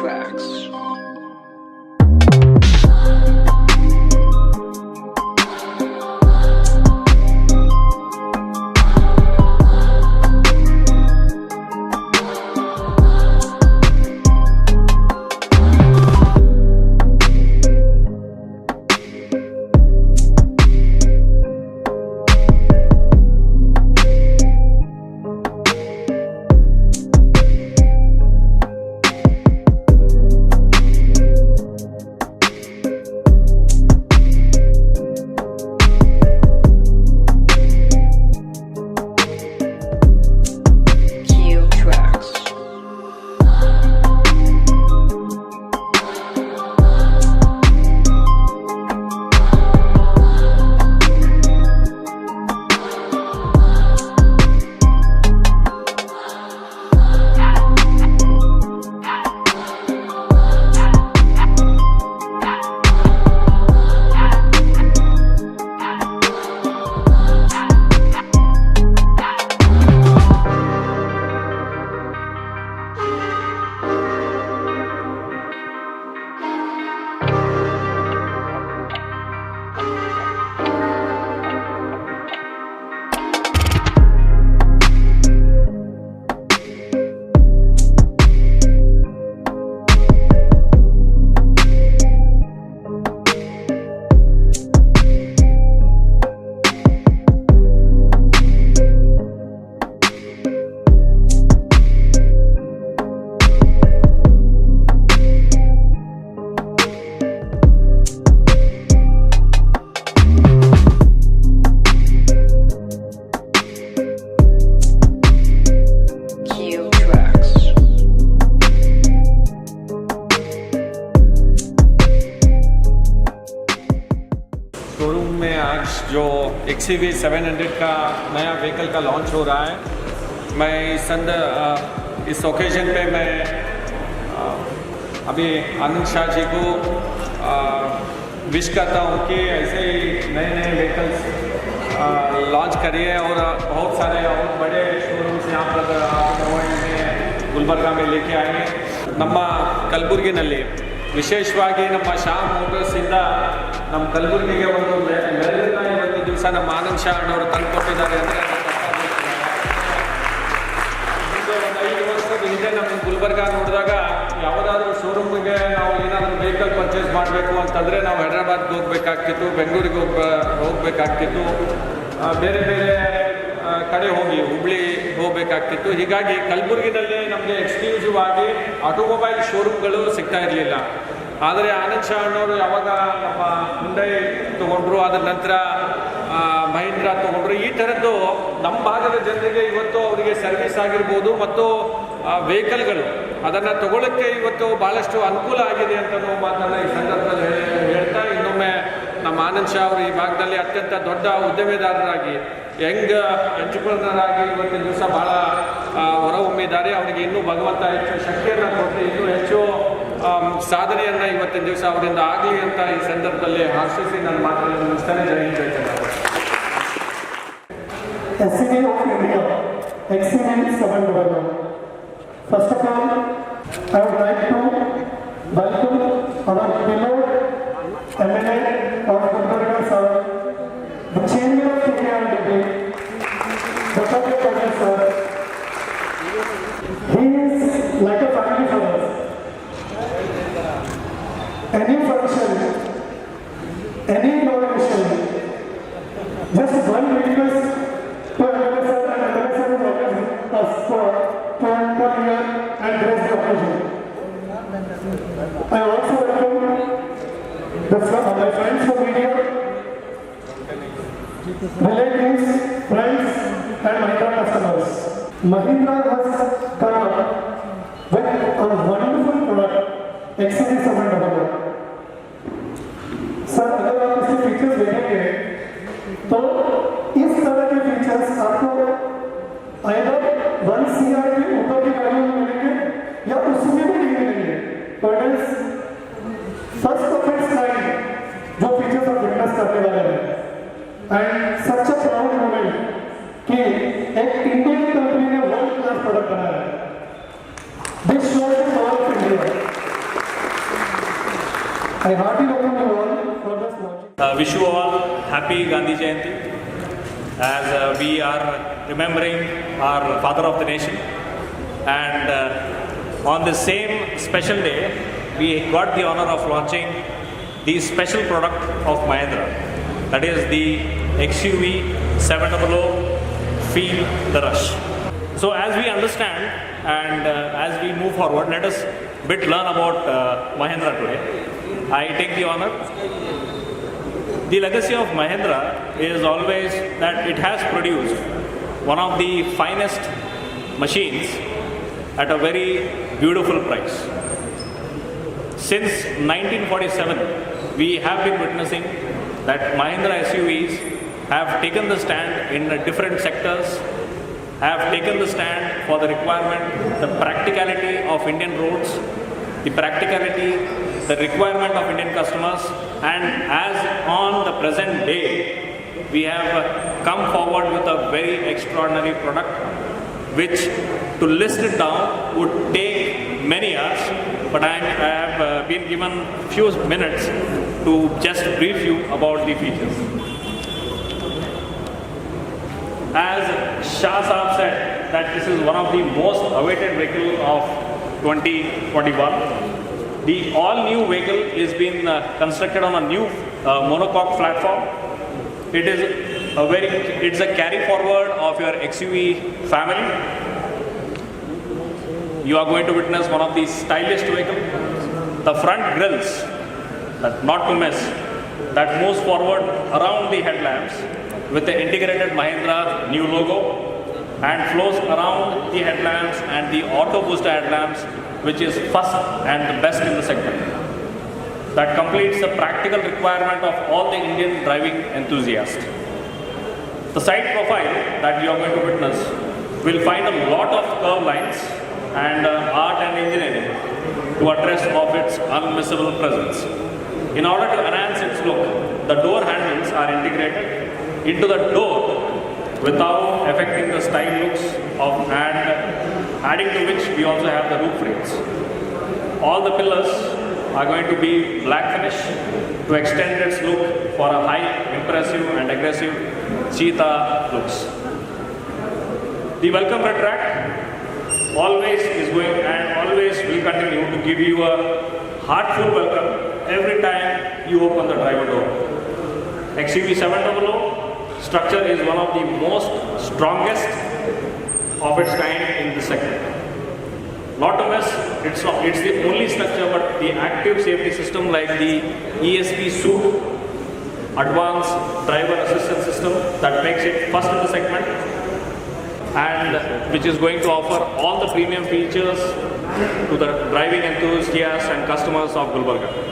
Tracks. Showroom में आज जो XCV 700 का नया व्हीकल का लॉन्च हो रहा है, मैं इस ओकेजन पे मैं अभी आनंद शाह जी को विश करता हूँ कि ऐसे ही नए नए व्हीकल्स लॉन्च करिए और बहुत सारे और बड़े शोरूम्स यहाँ पर गुलबर्गा में लेके आएंगे। ನಮ್ಮ ಕಲಬುರಗಿನಲ್ಲಿ ವಿಶೇಷವಾಗಿ ನಮ್ಮ ಶ್ಯಾಮ್ ಮೋಟರ್ಸಿಂದ ನಮ್ಮ ಕಲಬುರಗಿಗೆ ಒಂದು ಮೆರಳಿನ ಇವತ್ತು ದಿವಸ ನಮ್ಮ ಆನಂದ್ ಶಾ ಅಣ್ಣವರು ತಂದುಕೊಟ್ಟಿದ್ದಾರೆ ಅಂದರೆ ಒಂದು 5 ವರ್ಷದ ಹಿಂದೆ ನಮ್ಮ ಗುಲ್ಬರ್ಗ ನೋಡಿದಾಗ ಯಾವುದಾದ್ರೂ ಶೋರೂಮಿಗೆ ನಾವು ಏನಾದರೂ ವೆಹಿಕಲ್ ಪರ್ಚೇಸ್ ಮಾಡಬೇಕು ಅಂತಂದರೆ ನಾವು ಹೈದ್ರಾಬಾದ್ಗೆ ಹೋಗಬೇಕಾಗ್ತಿತ್ತು, ಬೆಂಗಳೂರಿಗೆ ಹೋಗಬೇಕಾಗ್ತಿತ್ತು, ಬೇರೆ ಬೇರೆ ಕಡೆ ಹೋಗಿ ಹುಬ್ಳಿ ಹೋಗಬೇಕಾಗ್ತಿತ್ತು. ಹೀಗಾಗಿ ಕಲಬುರಗಿನಲ್ಲೇ ನಮಗೆ ಎಕ್ಸ್ಕ್ಲೂಸಿವ್ ಆಗಿ ಆಟೋಮೊಬೈಲ್ ಶೋರೂಮ್ಗಳು ಸಿಗ್ತಾ ಇರಲಿಲ್ಲ. ಆದರೆ ಆನಂದ್ ಶಾ ಅಣ್ಣವರು ಯಾವಾಗ ನಮ್ಮ ಹುಂಡೈ ತೊಗೊಂಡ್ರು, ಅದರ ನಂತರ ಮಹೀಂದ್ರ ತೊಗೊಂಡ್ರು, ಈ ಥರದ್ದು ನಮ್ಮ ಭಾಗದ ಜನರಿಗೆ ಇವತ್ತು ಅವರಿಗೆ ಸರ್ವಿಸ್ ಆಗಿರ್ಬೋದು ಮತ್ತು ವೆಹಿಕಲ್ಗಳು ಅದನ್ನು ತಗೊಳ್ಳೋಕ್ಕೆ ಇವತ್ತು ಭಾಳಷ್ಟು ಅನುಕೂಲ ಆಗಿದೆ ಅಂತ ಮಾತನ್ನು ಈ ಸಂದರ್ಭದಲ್ಲಿ ಹೇಳ್ತಾ, ಇನ್ನೊಮ್ಮೆ ನಮ್ಮ ಆನಂದ್ ಶಾ ಅವರು ಈ ಭಾಗದಲ್ಲಿ ಅತ್ಯಂತ ದೊಡ್ಡ ಉದ್ಯಮಿದಾರರಾಗಿ ಯಂಗ್ ಎಂಟರ್ಪ್ರನರ್ ಆಗಿ ಇವತ್ತಿನ ದಿವಸ ಭಾಳ ಹೊರಹೊಮ್ಮಿದ್ದಾರೆ. ಅವರಿಗೆ ಇನ್ನೂ ಭಗವಂತ ಹೆಚ್ಚು ಶಕ್ತಿಯನ್ನು ಕೊಟ್ಟು ಇನ್ನೂ ಹೆಚ್ಚು ಸಾಧನೆಯನ್ನು ಇವತ್ತಿನ ದಿವಸ ಅವರಿಂದ ಆಗಲಿ ಅಂತ ಈ ಸಂದರ್ಭದಲ್ಲಿ ಆಶಿಸಿ ನನ್ನ ಮಾತನ್ನು ಮುಗಿಸ್ತಾನೆ. ಜೈ ಹಿಂದ್, ಜೈ Karnataka. SCV of India, XCV 700. First of all, I would like to welcome our beloved MLA of Gulbarga sir, the Chairman of KKRDB, Dr. Patel sir. He is like a family for us. Any function, any innovation, just one request to MLA sir, and MLA sir is always with us to come here and grace the occasion. I also welcome my friends from media, relatives, friends, and Mahindra customers. Mahindra has come up with a wonderful product, XCV 700. Sir, अगर आप इसके features देखेंगे तो इस तरह के features आपको either 1 CR के ऊपर की गाड़ियों में मिलेंगे या उसमें भी नहीं मिलेंगे. तो it is first of its kind जो फीचर्स आप विटनेस करने वाले हैं. And such a proud moment कि एक इंडियन कंपनी ने वर्ल्ड क्लास प्रोडक्ट बनाया है. This shows the power of India. I heartily welcome you all for this launching. Wish you all happy Gandhi Jayanti as we are remembering our father of the nation, and on the same special day we got the honor of launching the special product of Mahindra, that is the XUV 700 Feel the Rush. So as we understand and as we move forward, let us bit learn about Mahindra today. I take the honor. The legacy of Mahindra is always that it has produced one of the finest machines at a very beautiful price. Since 1947, we have been witnessing that Mahindra SUVs have taken the stand in different sectors, have taken the stand for the requirement, the practicality of Indian roads, the practicality, the requirement of Indian customers, and as on the present day, we have come forward with a very extraordinary product, which to list it down would take many hours, but I have been given few minutes to just brief you about the features. As Shah Saab said that this is one of the most awaited vehicles of 2021. The all-new vehicle is being constructed on a new monocoque platform. It's a carry forward of your XUV family. You are going to witness one of the stylish vehicles. The front grills, not to miss, that moves forward around the headlamps with the integrated Mahindra new logo and flows around the headlamps and the auto booster headlamps, which is first and the best in the segment. That completes the practical requirement of all the Indian driving enthusiasts. The side profile that you are going to witness will find a lot of curve lines and art and engineering to address of its unmissable presence. In order to enhance its look, the door handles are integrated into the door without affecting the style looks of, and adding to which we also have the roof rails. All the pillars are going to be black finish to extend its look for a high, impressive and aggressive cheetah looks. The welcome red rack always is going and always will continue to give you a heartful welcome every time you open the driver door. XUV 700 structure is one of the most strongest of its kind in the segment. Not to miss, it's the only structure, but the active safety system like the ESP suite, advanced driver assistance system, that makes it first in the segment, and which is going to offer all the premium features to the driving enthusiasts and customers of Gulbarga.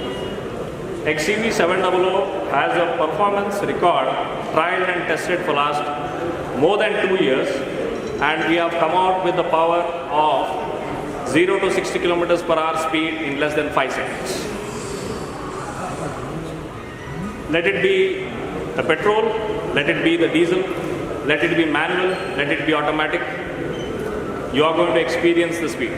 XUV 700 has a performance record trialed and tested for last more than 2 years, and we have come out with the power of 0 to 60 kilometers per hour speed in less than 5 seconds. Let it be the petrol, let it be the diesel, let it be manual, let it be automatic, you are going to experience the speed.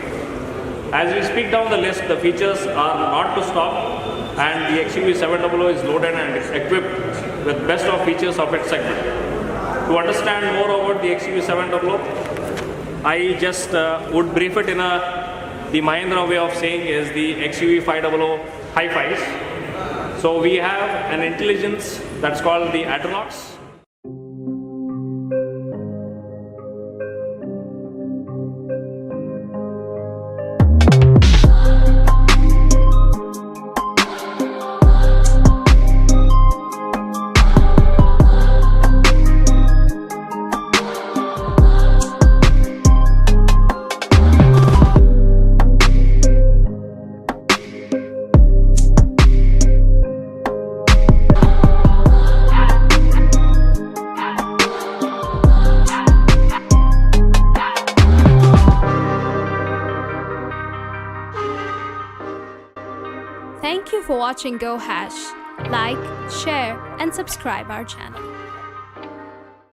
As we speak down the list, the features are not to stop, and the XUV 700 is loaded and equipped with best of features of its segment. To understand more about the XUV 700, I just would brief it in the Mahindra way of saying is the XUV 500 Hi-Fis. So we have an intelligence that's called the Atronox. Thank you for watching Go Hash. Like, share and subscribe our channel.